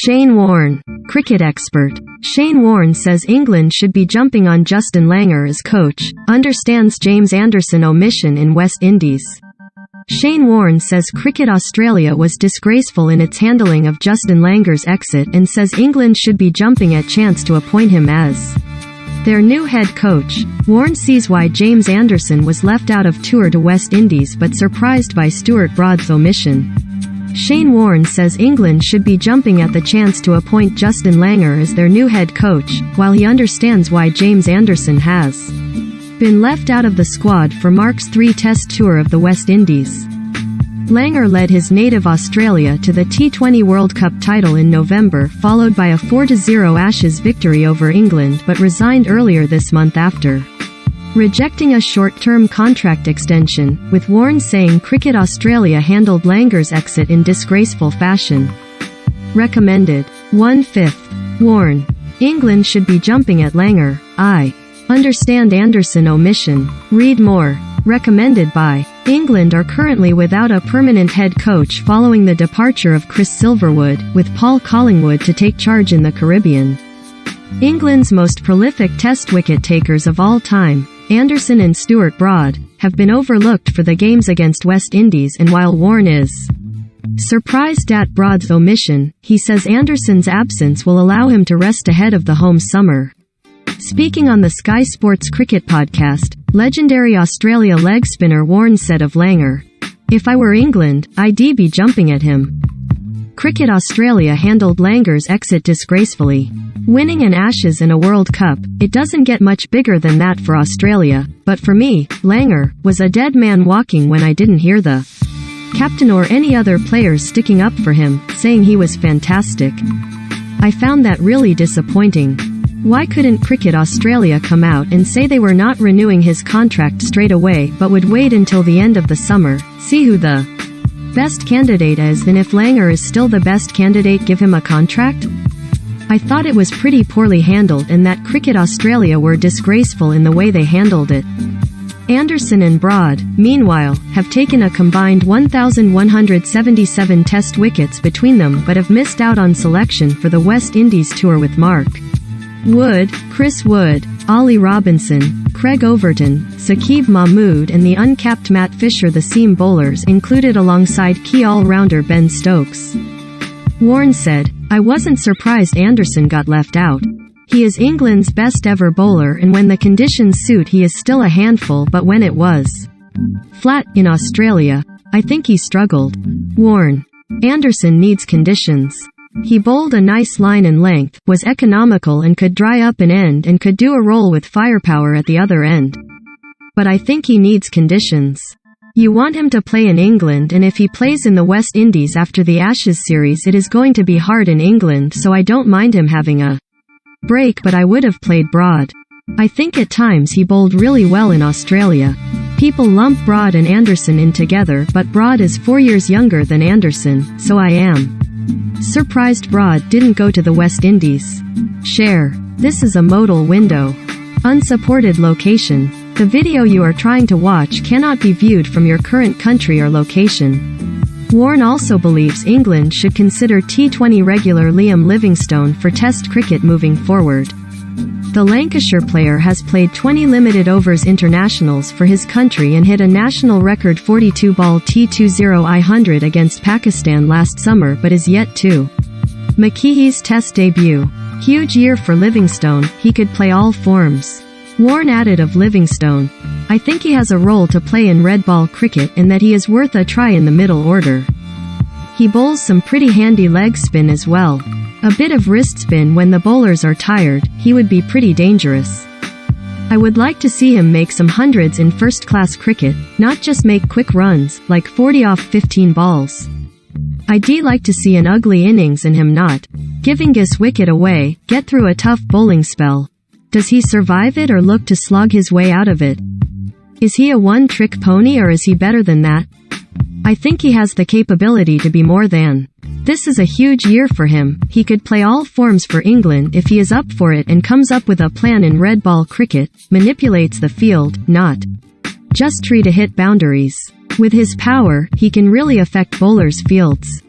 Shane Warne, cricket expert. Shane Warne says England should be jumping on Justin Langer as coach, understands James Anderson omission in West Indies. Shane Warne says Cricket Australia was disgraceful in its handling of Justin Langer's exit and says England should be jumping at chance to appoint him as their new head coach. Warne sees why James Anderson was left out of tour to West Indies but surprised by Stuart Broad's omission. Shane Warne says England should be jumping at the chance to appoint Justin Langer as their new head coach, while he understands why James Anderson has been left out of the squad for Mark's 3-test tour of the West Indies. Langer led his native Australia to the T20 World Cup title in November, followed by a 4-0 Ashes victory over England, but resigned earlier this month after rejecting a short-term contract extension, with Warne saying Cricket Australia handled Langer's exit in disgraceful fashion. Recommended. 1/5. Warne. England should be jumping at Langer. I understand Anderson omission. Read more. Recommended by. England are currently without a permanent head coach following the departure of Chris Silverwood, with Paul Collingwood to take charge in the Caribbean. England's most prolific test wicket takers of all time, Anderson and Stuart Broad, have been overlooked for the games against West Indies, and while Warne is surprised at Broad's omission, he says Anderson's absence will allow him to rest ahead of the home summer. Speaking on the Sky Sports Cricket podcast, legendary Australia leg spinner Warne said of Langer, "If I were England, I'd be jumping at him." Cricket Australia handled Langer's exit disgracefully. Winning an Ashes and a World Cup, it doesn't get much bigger than that for Australia, but for me, Langer was a dead man walking when I didn't hear the captain or any other players sticking up for him, saying he was fantastic. I found that really disappointing. Why couldn't Cricket Australia come out and say they were not renewing his contract straight away but would wait until the end of the summer, see who the best candidate is, and if Langer is still the best candidate, give him a contract? I thought it was pretty poorly handled and that Cricket Australia were disgraceful in the way they handled it. Anderson and Broad, meanwhile, have taken a combined 1,177 test wickets between them but have missed out on selection for the West Indies tour, with Mark Wood, Chris Wood, Ollie Robinson, Craig Overton, Saqib Mahmood and the uncapped Matt Fisher, the seam bowlers, included alongside key all-rounder Ben Stokes. Warne said, "I wasn't surprised Anderson got left out. He is England's best ever bowler and when the conditions suit he is still a handful, but when it was flat in Australia, I think he struggled." Warne. Anderson needs conditions. He bowled a nice line and length, was economical and could dry up an end and could do a roll with firepower at the other end. But I think he needs conditions. You want him to play in England, and if he plays in the West Indies after the Ashes series it is going to be hard in England, so I don't mind him having a break, but I would have played Broad. I think at times he bowled really well in Australia. People lump Broad and Anderson in together, but Broad is 4 years younger than Anderson, so I am surprised Broad didn't go to the West Indies. Share. This is a modal window. Unsupported location. The video you are trying to watch cannot be viewed from your current country or location. Warne also believes England should consider T20 regular Liam Livingstone for Test cricket moving forward. The Lancashire player has played 20 limited overs internationals for his country and hit a national record 42-ball T20 I-100 against Pakistan last summer, but is yet to McKee's Test debut. Huge year for Livingstone, he could play all forms. Warne added of Livingstone, "I think he has a role to play in red ball cricket and that he is worth a try in the middle order. He bowls some pretty handy leg spin as well. A bit of wrist spin when the bowlers are tired, he would be pretty dangerous. I would like to see him make some hundreds in first-class cricket, not just make quick runs, like 40 off 15 balls. I'd like to see an ugly innings and him not giving his wicket away, get through a tough bowling spell. Does he survive it or look to slog his way out of it? Is he a one-trick pony or is he better than that? I think he has the capability to be more than. This is a huge year for him. He could play all forms for England if he is up for it and comes up with a plan in red ball cricket, manipulates the field, not just try to hit boundaries. With his power, he can really affect bowlers' fields.